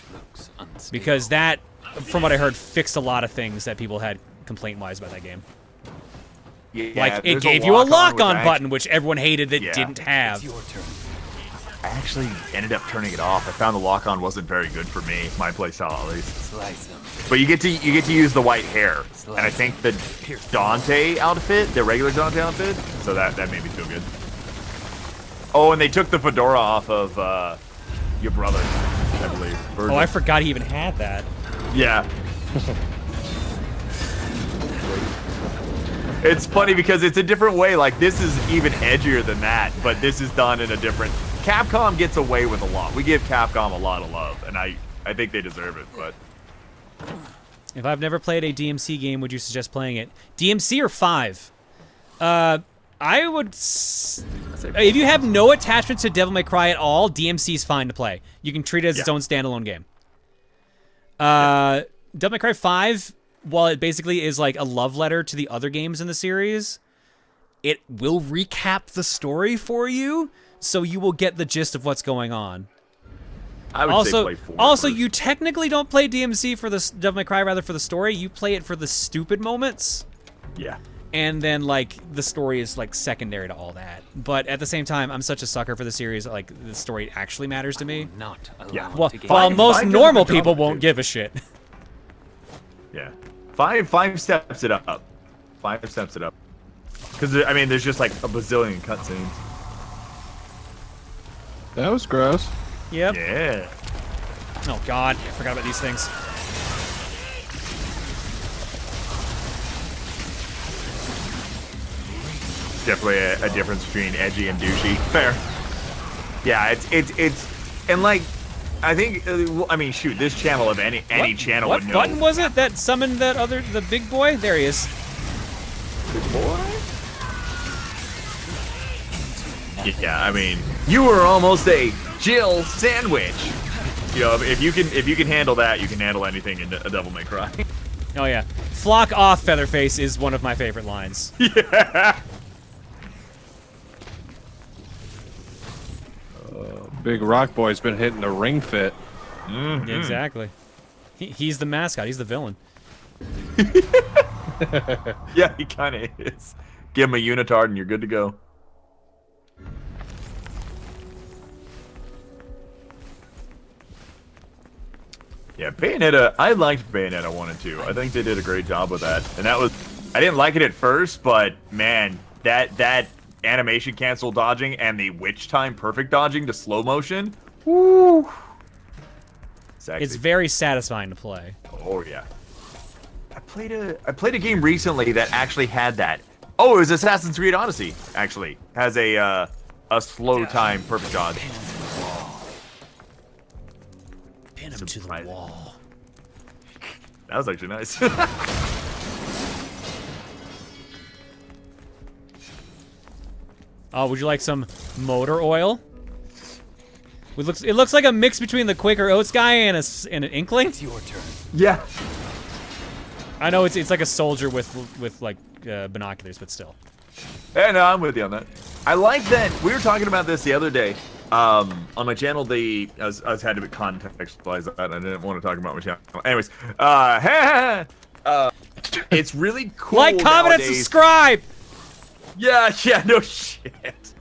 because that, from what I heard, fixed a lot of things that people had complaint-wise about that game. Yeah, like it gave you a lock-on button, which everyone hated that didn't have. It's your turn. I actually ended up turning it off. I found the lock-on wasn't very good for me, my playstyle at least. Slice them. But you get to use the white hair, and I think the Dante outfit, the regular Dante outfit, so that made me feel good. Oh, and they took the fedora off of your brother, I believe. Virgil. Oh, I forgot he even had that. Yeah. It's funny because it's a different way. Like, this is even edgier than that, but this is done in a different... Capcom gets away with a lot. We give Capcom a lot of love, and I think they deserve it, but... If I've never played a DMC game, would you suggest playing it? DMC or 5? I would... If you have no attachment to Devil May Cry at all, DMC is fine to play. You can treat it as its own standalone game. Devil May Cry 5, while it basically is like a love letter to the other games in the series, it will recap the story for you, so you will get the gist of what's going on. I would say play 4 Also, first. you technically don't play DMC for the Devil May Cry, rather for the story. You play it for the stupid moments. Yeah. And then, like, the story is, like, secondary to all that. But at the same time, I'm such a sucker for the series, like, the story actually matters to me. Not Yeah. allowed Well, to gain. while most Five normal doesn't people double won't it. give a shit. Yeah. 5 steps it up. 5 steps it up. Because, I mean, there's just, like, a bazillion cutscenes. That was gross. Yep. Yeah. Oh, God. I forgot about these things. Definitely a difference between edgy and douchey. Fair. Yeah, it's and like, I think, I mean, shoot, this channel of any channel What would know. button was it that summoned the big boy? There he is. Yeah, I mean, you were almost a Jill sandwich. You know, if you can handle that, you can handle anything in a Devil May Cry. Oh yeah, flock off, Featherface is one of my favorite lines. Yeah. Big Rock Boy's been hitting the ring fit. Mm-hmm. Exactly. He's the mascot. He's the villain. Yeah, he kind of is. Give him a unitard and you're good to go. Yeah, Bayonetta, I liked Bayonetta 1 and 2. I think they did a great job with that. And that was, I didn't like it at first, but man, that animation cancel dodging and the witch time perfect dodging to slow motion, woo! Sexy. It's very satisfying to play. Oh yeah. I played a game recently that actually had that. Oh, it was Assassin's Creed Odyssey, actually. Has a slow time perfect dodge. Pin him to the wall. That was actually nice. Oh, would you like some motor oil? It looks like a mix between the Quaker Oats guy and an Inkling. It's your turn. Yeah. I know it's like a soldier with like binoculars, but still. Yeah, no, I'm with you on that. I like that. We were talking about this the other day. On my channel, I was had to contextualize that. I didn't want to talk about my channel. Anyways, it's really cool. Like, comment, and subscribe. Yeah, no shit.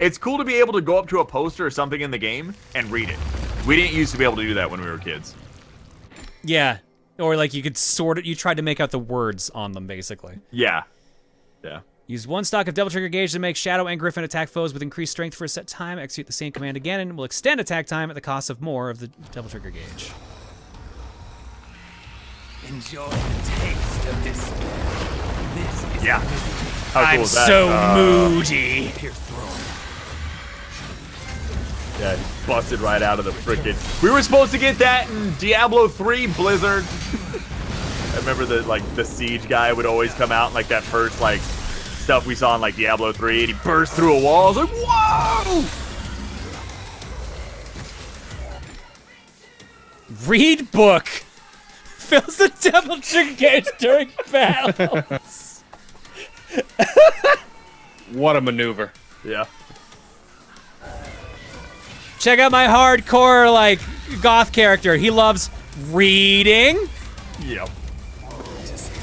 It's cool to be able to go up to a poster or something in the game and read it. We didn't used to be able to do that when we were kids. Yeah, or like you could sort it. You tried to make out the words on them, basically. Yeah. Use one stock of Double Trigger Gauge to make Shadow and Griffin attack foes with increased strength for a set time. Execute the same command again, and will extend attack time at the cost of more of the Double Trigger Gauge. Enjoy the taste of despair. This is Yeah. How cool I'm is that? so moody. Pierce throne. Yeah, busted right out of the frickin'. We were supposed to get that in Diablo 3 Blizzard. I remember the siege guy would always come out and like that first like stuff we saw in like Diablo 3 and he burst through a wall. I was like, whoa! Read book. Fills the Double Trigger Gauge during battles. What a maneuver. Yeah. Check out my hardcore like goth character. He loves reading. Yep.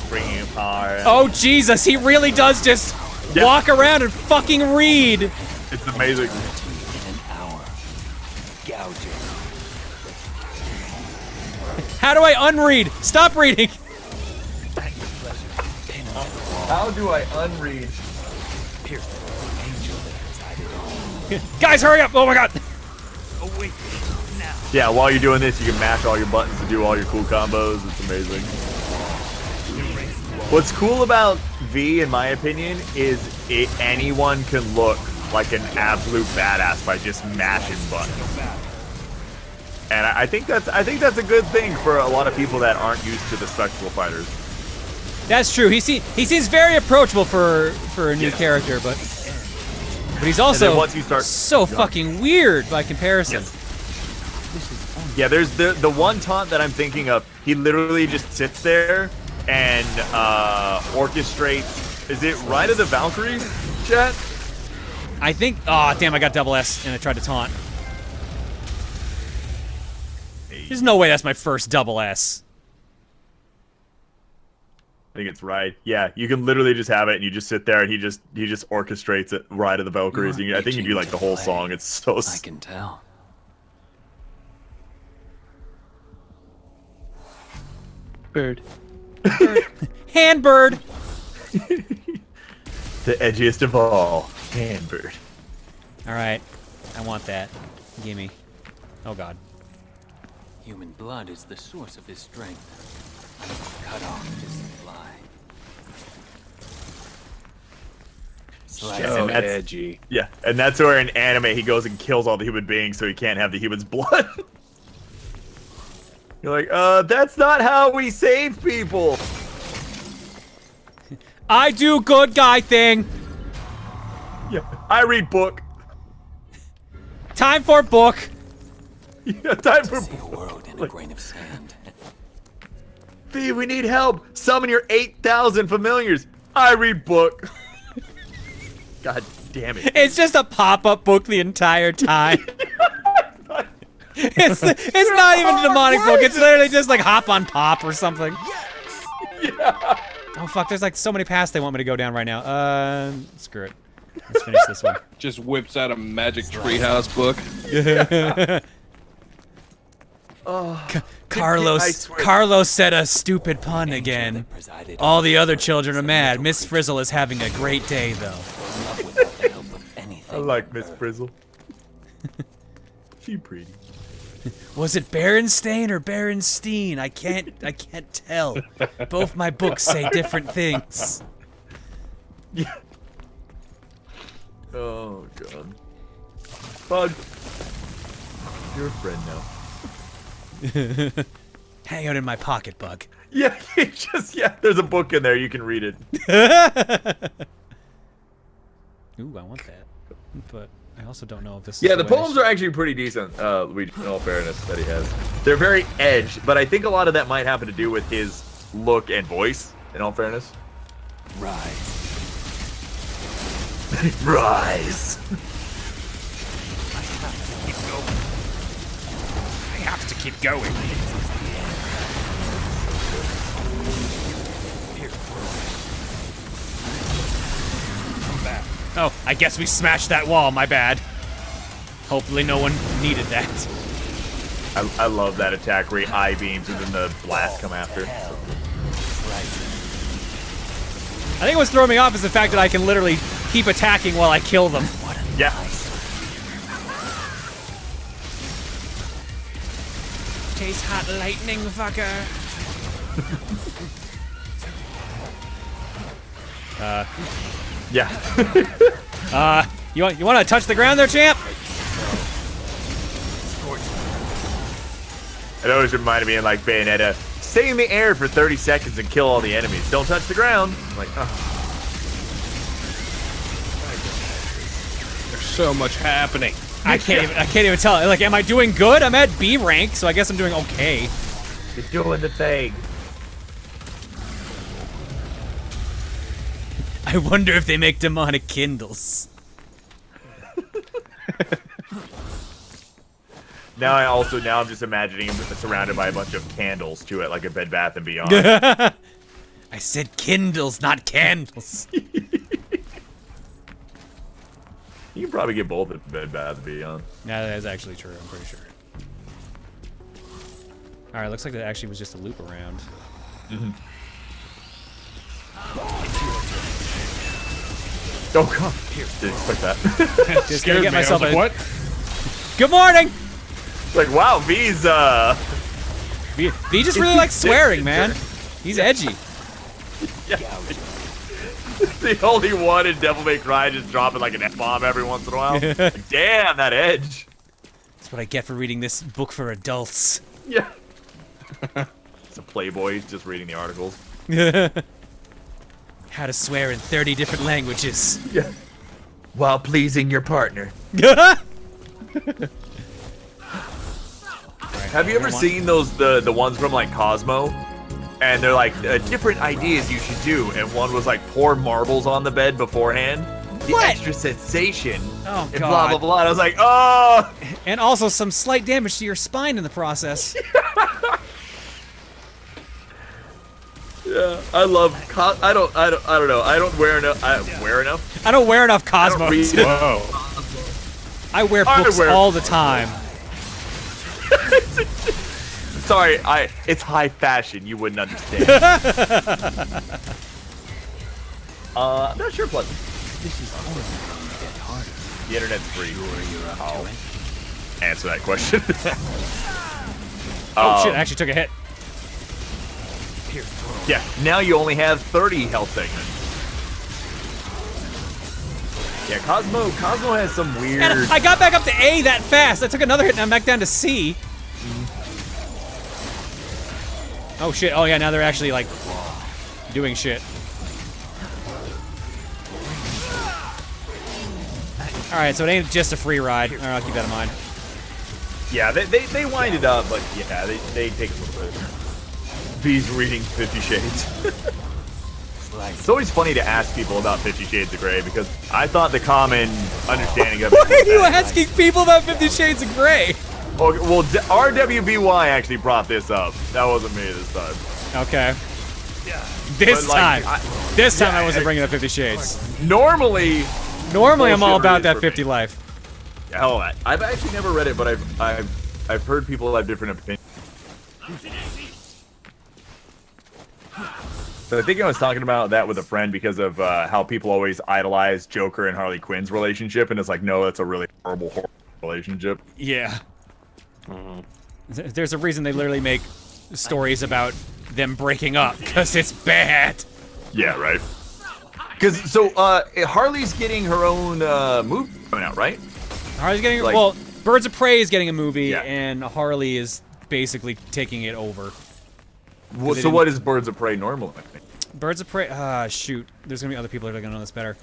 Bringing power. Oh Jesus, he really does just walk around and fucking read. It's amazing. In an hour. Gouging. How do I unread? Stop reading. How do I unread? Pierce throne. Angel that resided. Guys, hurry up! Oh my god. Awake now. Yeah, while you're doing this, you can mash all your buttons to do all your cool combos. It's amazing. What's cool about V, in my opinion, is anyone can look like an absolute badass by just mashing buttons. And I think that's a good thing for a lot of people that aren't used to the spectacle fighters. That's true. He seems very approachable for a new character, but he's also once you start so fucking weird by comparison. Yeah, there's the one taunt that I'm thinking of. He literally just sits there and orchestrates. Is it Ride of the Valkyries, chat? I think. Oh damn! I got double S and I tried to taunt. There's no way that's my first double S. I think it's right. Yeah, you can literally just have it, and you just sit there, and he just orchestrates it. Ride of the Valkyries. I think you do like the whole song. It's so. I can tell. Bird. Handbird. The edgiest of all, Handbird. All right, I want that. Gimme. Oh god. Human blood is the source of his strength. I must cut off his supply. So edgy. Yeah, and that's where in anime he goes and kills all the human beings so he can't have the human's blood. You're like, that's not how we save people. I do good guy thing. Yeah, I read book. Time for book. Yeah, time for See a world in a grain of sand. V, we need help. Summon your 8,000 familiars. I read book. God damn it. It's just a pop-up book the entire time. It's not even a demonic book. It's literally just like Hop on Pop or something. Yeah. Oh fuck, there's like so many paths they want me to go down right now. Screw it. Let's finish this one. Just whips out a magic treehouse book. Carlos said a stupid pun again. All the other children are mad. Miss Frizzle is having a great day though. I like Miss Frizzle. She pretty. Was it Berenstain or Berenstein? I can't tell. Both my books say different things. Yeah. Oh god. Bug. You're a friend now. Hang out in my pocket, Bug. Yeah, there's a book in there, you can read it. Ooh, I want that. But I also don't know if this is Yeah, the poems are actually pretty decent, Luigi, in all fairness, that he has. They're very edged, but I think a lot of that might happen to do with his look and voice, in all fairness. Rise. Rise! I have to keep going. Oh, I guess we smashed that wall, my bad. Hopefully no one needed that. I love that attack where he eye beams and then the blast come after. I think what's throwing me off is the fact that I can literally keep attacking while I kill them. Yeah. Chase hot lightning, fucker. Yeah. You want to touch the ground there, champ? It always reminded me of like Bayonetta. Stay in the air for 30 seconds and kill all the enemies. Don't touch the ground. I'm like, oh. There's so much happening. I can't even tell. Like, am I doing good? I'm at B rank, so I guess I'm doing okay. You're doing the thing. I wonder if they make demonic Kindles. Now I'm just imagining him surrounded by a bunch of candles to it, like a Bed Bath & Beyond. I said Kindles, not candles. You can probably get both at Bed Bath & Beyond. Yeah, that is actually true, I'm pretty sure. Alright, looks like that actually was just a loop around. Mm-hmm. Oh god, didn't expect that. Just gonna get myself a... What? Good morning! Like, wow, V's, V just really likes swearing, man. He's edgy. Yeah. The only one in Devil May Cry just dropping like an F-bomb every once in a while. Like, damn, that edge. That's what I get for reading this book for adults. Yeah. It's a Playboy, he's just reading the articles. How to swear in 30 different languages. Yeah. While pleasing your partner. Have you ever seen those the ones from like Cosmo? And they're like different ideas you should do, and one was like pour marbles on the bed beforehand. The extra sensation. Oh, and blah blah blah. And I was like, oh. And also some slight damage to your spine in the process. Yeah, I love. I don't know. I don't wear enough. I don't wear enough Cosmos. Whoa. I wear books all the time. Sorry, it's high fashion. You wouldn't understand. I'm not sure, Pleasant. This is only going to get harder. The internet's free. You're up to it. Answer that question. Oh shit! I actually took a hit. Yeah, now you only have 30 health segments. Yeah, Cosmo has some weird... And I got back up to A that fast. I took another hit and I'm back down to C. Oh shit, oh yeah, now they're actually like doing shit. All right, so it ain't just a free ride. All right, I'll keep that in mind. Yeah, they wind it up, but yeah, they take a little bit. V's reading 50 Shades. It's always funny to ask people about 50 Shades of Grey because I thought the common understanding of it. Why are you asking people about 50 Shades of Grey? Oh, well, RWBY actually brought this up. That wasn't me this time. Okay. This time. This time yeah, I wasn't bringing up 50 Shades. Normally I'm all about that 50 life. Hell, I've actually never read it, but I've heard people have different opinions. So I think I was talking about that with a friend because of how people always idolize Joker and Harley Quinn's relationship, and it's like, no, that's a really horrible relationship. Yeah. There's a reason they literally make stories about them breaking up, because it's bad. Yeah, right. Because, so, Harley's getting her own movie coming out, right? Harley's getting, like, well, Birds of Prey is getting a movie, yeah. and Harley is basically taking it over. Well, so what is Birds of Prey normally? Birds of Prey, shoot. There's gonna be other people that are gonna know this better.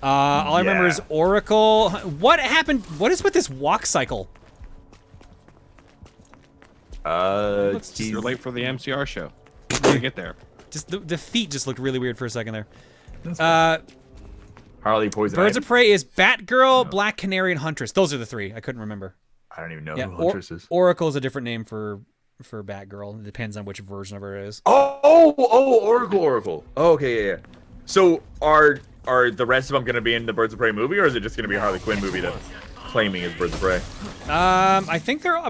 All I remember is Oracle. What happened? What is with this walk cycle? You're late for the MCR show. How to get there? Just the feet just looked really weird for a second there. Harley Poison Birds Ivy? of Prey is Batgirl, Black Canary, and Huntress. Those are the three. I couldn't remember. I don't even know who Huntress is. Oracle is a different name for Batgirl. It depends on which version of her it is. Oh, Oracle. Oh, okay, yeah. So are the rest of them going to be in the Birds of Prey movie, or is it just going to be a Harley Quinn movie that's claiming as Birds of Prey? I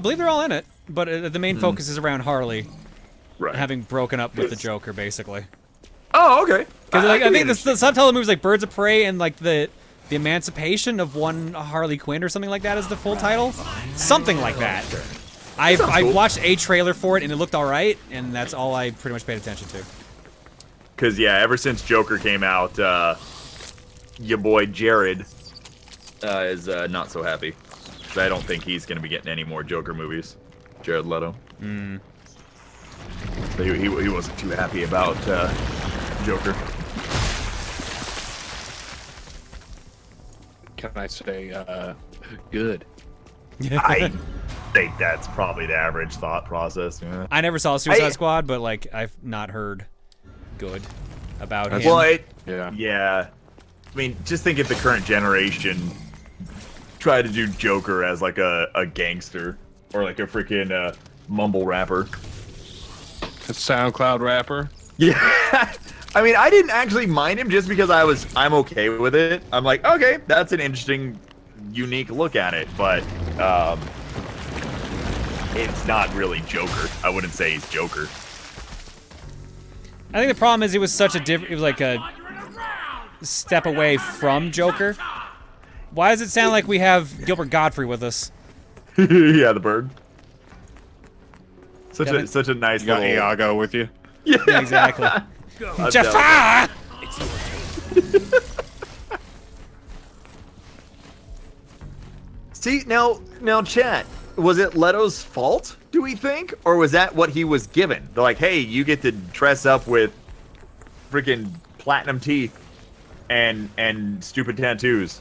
believe they're all in it, but the main focus is around Harley, right? Having broken up with the Joker, basically. Oh, okay. Because I think the subtitle of the movie is like Birds of Prey and like the emancipation of one Harley Quinn or something like that is the full title, something like that. I watched a trailer for it and it looked all right, and that's all I pretty much paid attention to. Because yeah, ever since Joker came out, your boy Jared is not so happy. Because I don't think he's going to be getting any more Joker movies. Jared Leto. So he wasn't too happy about Joker. Can I say, good? I think that's probably the average thought process. Yeah. I never saw Suicide Squad, but like I've not heard good about him. Well, yeah. I mean, just think if the current generation tried to do Joker as like a gangster or like a freaking mumble rapper. A SoundCloud rapper? Yeah. I mean, I didn't actually mind him just because I'm okay with it. I'm like, okay, that's an interesting, unique look at it, but it's not really Joker. I wouldn't say he's Joker. I think the problem is it was such a it was like a step away from Joker. Why does it sound like we have Gilbert Godfrey with us? Yeah, the bird. Such a nice you got little Iago with you. Yeah, exactly. Jafar! See, now, chat, was it Leto's fault, do we think? Or was that what he was given? They're like, hey, you get to dress up with freaking platinum teeth and stupid tattoos.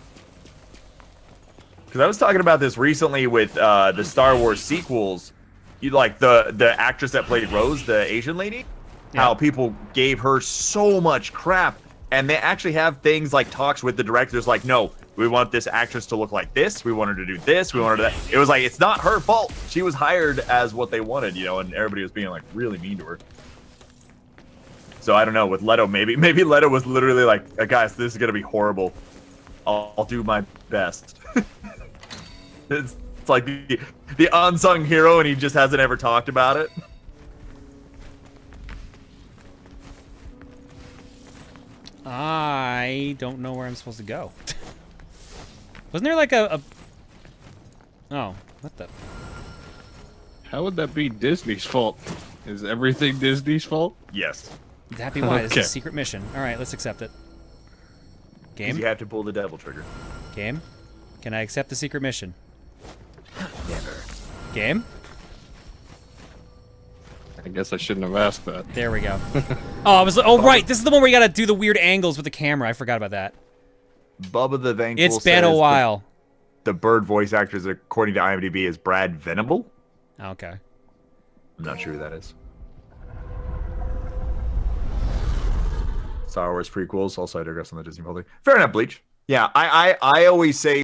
Because I was talking about this recently with the Star Wars sequels. You like the actress that played Rose, the Asian lady? Yeah. How people gave her so much crap. And they actually have things like talks with the directors like, no, we want this actress to look like this. We want her to do this. We want her to that. It was like, it's not her fault. She was hired as what they wanted, you know, and everybody was being like really mean to her. So I don't know, with Leto, maybe Leto was literally like, guys, this is going to be horrible. I'll do my best. It's like the unsung hero, and he just hasn't ever talked about it. I don't know where I'm supposed to go. Wasn't there like a... Oh, what the... How would that be Disney's fault? Is everything Disney's fault? Yes. Would that be why? This is a secret mission. Alright, let's accept it. Game? You have to pull the devil trigger. Game? Can I accept the secret mission? Never. Game? I guess I shouldn't have asked that. There we go. Oh, right. This is the one where you gotta do the weird angles with the camera. I forgot about that. Bubba the Thankful It's been a while. the bird voice actors, according to IMDb, is Brad Venable. Okay. I'm not sure who that is. Star Wars prequels, also I digress on the Disney building. Fair enough, Bleach. Yeah, I always say